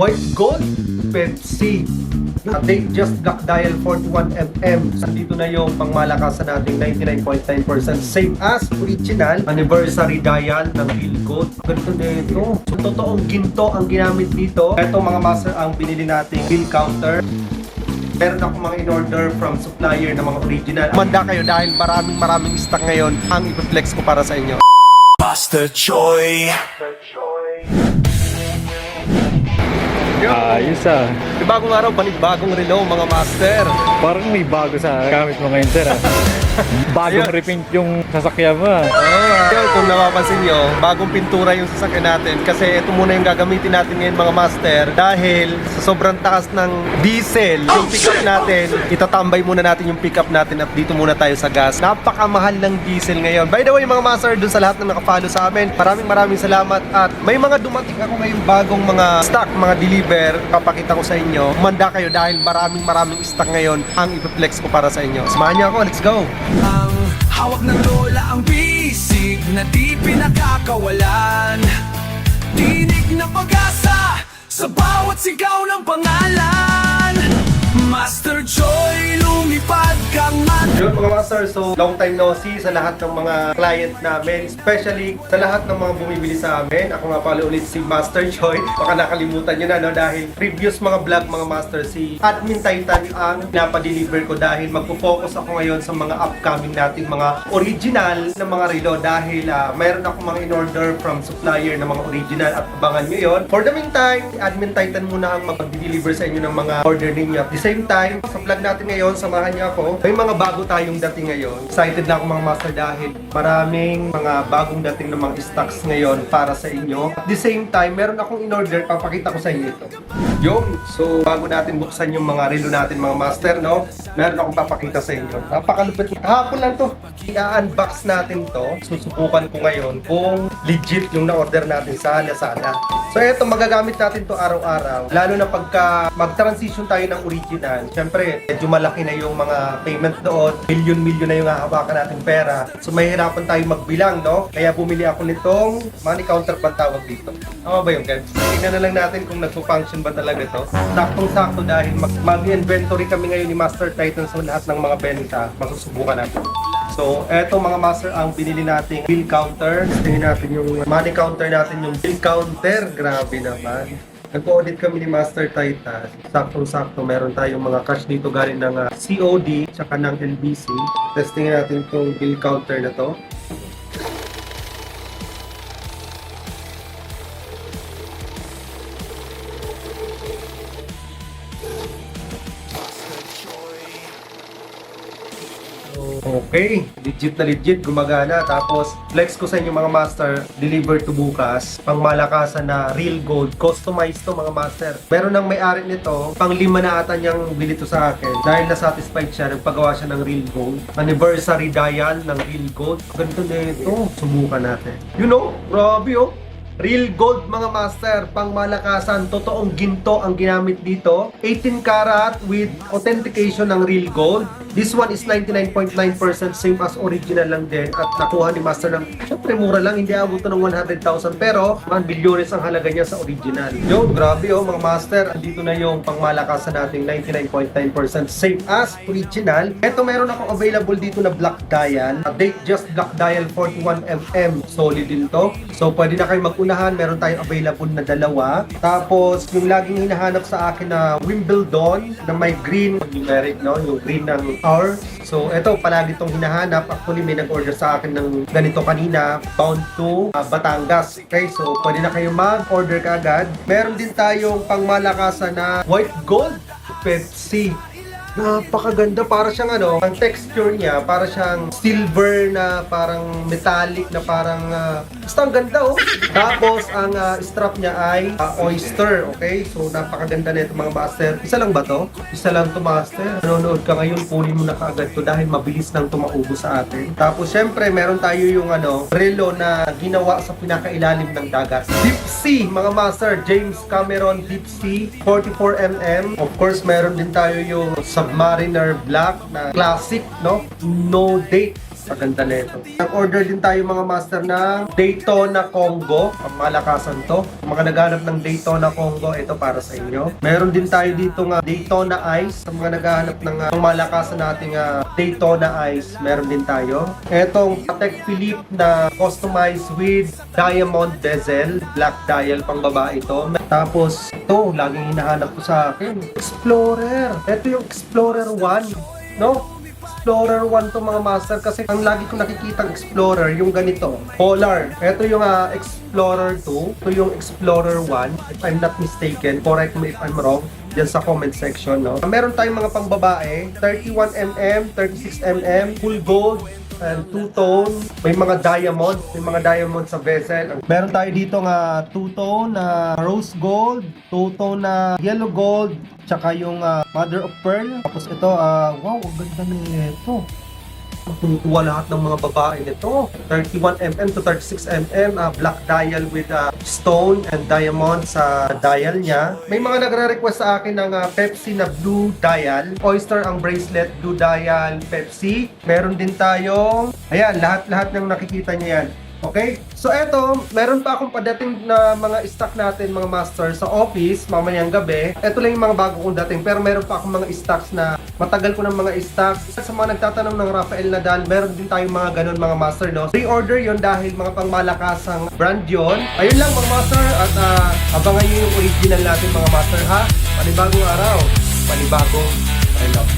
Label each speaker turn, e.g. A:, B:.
A: White Gold Pepsi. Update just Black Dial 41mm. Dito na yung pangmalakasan nating 99.9% same as original. Anniversary dial ng Real Gold. Ganito dito. So, totoong ginto ang ginamit dito. Ito mga master ang binili nating bill counter. Meron ako mga in-order from supplier na mga original. Manda kayo dahil maraming stock ngayon ang i-flex ko para sa inyo.
B: Master Choi.
C: Ayos ah.
A: May bagong araw, bagong relo mga master.
C: Parang may bago sa gamit mo ngayon, sir. Bagong
A: Ayun.
C: repaint yung sasakyan mo.
A: Yun, kung napapansin nyo, bagong pintura yung sasakyan natin kasi ito muna yung gagamitin natin ngayon mga master dahil sa sobrang taas ng diesel, yung pickup natin, itatambay muna natin yung pickup natin at dito muna tayo sa gas. Napakamahal ng diesel ngayon. By the way mga master, dun sa lahat na nakafollow sa amin, maraming salamat at may mga dumating ako ngayong bagong mga stock, mga deliver, papakita ko sa inyo. Manda kayo dahil maraming stock ngayon ang ipiplex ko para sa inyo. Samahan niyo ako, let's go!
B: Ang hawak ng lola ang bisig na di pinakakawalan. Tinig na pag-asa sa bawat sigaw ng pangalan. Master Choi, lumipad kang
A: Yun mga master, so long time no see sa lahat ng mga client namin, especially sa lahat ng mga bumibili sa amin. Ako nga pala ulit si Master Choi. Baka nakalimutan nyo na no, dahil previous mga vlog mga master, si Admin Titan ang napadeliver ko dahil magpo-focus ako ngayon sa mga upcoming nating mga original na mga relo dahil mayroon ako mga in-order from supplier na mga original at abangan nyo yun. For the meantime, Admin Titan muna ang mag-deliver sa inyo ng mga order ninyo. At the same time, sa vlog natin ngayon, samahan niyo ako. May mga bago tayong dating ngayon. Excited na ako mga master dahil maraming mga bagong dating ng mga stocks ngayon para sa inyo. At the same time, meron akong in-order, papakita ko sa inyo ito. Yun, so bago natin buksan yung mga relo natin mga master, no? Meron akong papakita sa inyo. Napakalupit. Hapon lang to. I-unbox natin to. Susubukan ko ngayon kung legit yung na-order natin sa Lazada. So eto, magagamit natin to araw-araw. Lalo na pagka mag-transition tayo ng original. Siyempre, medyo malaki na yung mga payment doon. Milyon na yung hahawakan natin pera. So mahirapan tayo magbilang, no? Kaya bumili ako nitong money counter pa tawag dito. Tama ba yung guys? Tingnan na lang natin kung nagpo-function ba talaga to. Saktong-sakto dahil mag-inventory kami ngayon ni Master Titan sa lahat ng mga benta. Masusubukan natin. So, eto mga master ang binili nating bill counter. Tingnan natin yung money counter natin, yung bill counter. Grabe naman. Nag-audit kami ni Master Titan. Saktong-sakto, meron tayong mga cash dito galing ng COD tsaka ng LBC. Testing natin itong bill counter na to. Okay, legit, gumagana. Tapos, flex ko sa inyo mga master, deliver to bukas. Pangmalakasan na Real Gold. Customized to mga master. Meron ng may-ari nito, pang 5 na ata niyang bili to sa akin. Dahil na-satisfied siya, nagpagawa siya ng Real Gold. Anniversary dial ng Real Gold. Ganito nito, subukan natin. You know, grabe oh. Real Gold mga master, pangmalakasan, totoong ginto ang ginamit dito. 18 karat with authentication ng Real Gold. This one is 99.9% same as original lang din at nakuha ni master ng, syempre mura lang, hindi abot ng 100,000 pero 1 bilyones ang halaga niya sa original. Yo, grabe oh mga master, andito na yung pangmalakasan nating 99.9% same as original. Ito meron ako available dito na black dial. Update just black dial 41mm. Solid din to. So pwede na kayo mag-unahan, meron tayong available na dalawa. Tapos yung laging hinahanap sa akin na Wimbledon na may green numeric, no? Yung green ng hour. So ito palagi itong hinahanap. Actually may nag-order sa akin ng ganito kanina, bound to Batangas. Okay, so pwede na kayo mag-order kaagad. Meron din tayong pangmalakasan na white gold Pepsi. Napakaganda, para siyang ano, ang texture niya, para siyang silver na parang metallic na parang basta ang ganda oh. Tapos ang strap niya ay oyster, okay? So napakaganda nito mga master. Isa lang ba to? Isa lang to master. Nanonood ka ngayon, kunin mo na kaagad to dahil mabilis nang tumaubos sa atin. Tapos syempre meron tayo yung ano, relo na ginawa sa pinakailalim ng dagat. Deep Sea mga master, James Cameron Deep Sea 44mm. Of course meron din tayo yung Submariner Black na classic, no? No date. Paganda nito. Nag-order din tayo mga master ng Daytona Congo. Ang malakasan to. Mga naghahanap ng Daytona Congo, ito para sa inyo. Meron din tayo dito nga Daytona Ice. Sa mga naghahanap ng malakasan nating Daytona Ice, meron din tayo. Etong Patek Philippe na customized with diamond bezel. Black dial pang babae ito. Tapos ito, laging hinahanap ko sa akin. Explorer. Ito yung Explorer 1. No? Explorer 1 to mga master kasi ang lagi ko nakikita Explorer yung ganito. Polar. Ito yung Explorer 2. Ito yung Explorer 1. If I'm not mistaken, correct me if I'm wrong. Diyan sa comment section, no? Meron tayong mga pangbabae. 31mm, 36mm, full gold, and two-tone. May mga diamond. May mga diamond sa bezel. Meron tayo dito nga two-tone na rose gold, two-tone na yellow gold, tsaka yung mother of pearl. Tapos ito, wow, ang ganda nito. Matutuwa lahat ng mga babae nito. 31mm to 36mm, black dial with stone and diamond sa dial niya. May mga nagre-request sa akin ng Pepsi na blue dial. Oyster ang bracelet, blue dial, Pepsi. Meron din tayong, ayan, lahat-lahat ng nakikita niya yan. Okay? So eto, meron pa akong padating na mga stock natin mga master sa office mamayang gabi. Ito lang yung mga bago kong dating pero meron pa akong mga stocks na matagal ko ng mga stocks. Sa mga nagtatanong ng Rafael Nadal, meron din tayong mga ganun mga master, no? Pre-order yon dahil mga pangmalakasang brand yon. Ayun lang mga master at abangan nyo yung original natin mga master ha. Panibagong araw, panibagong relog.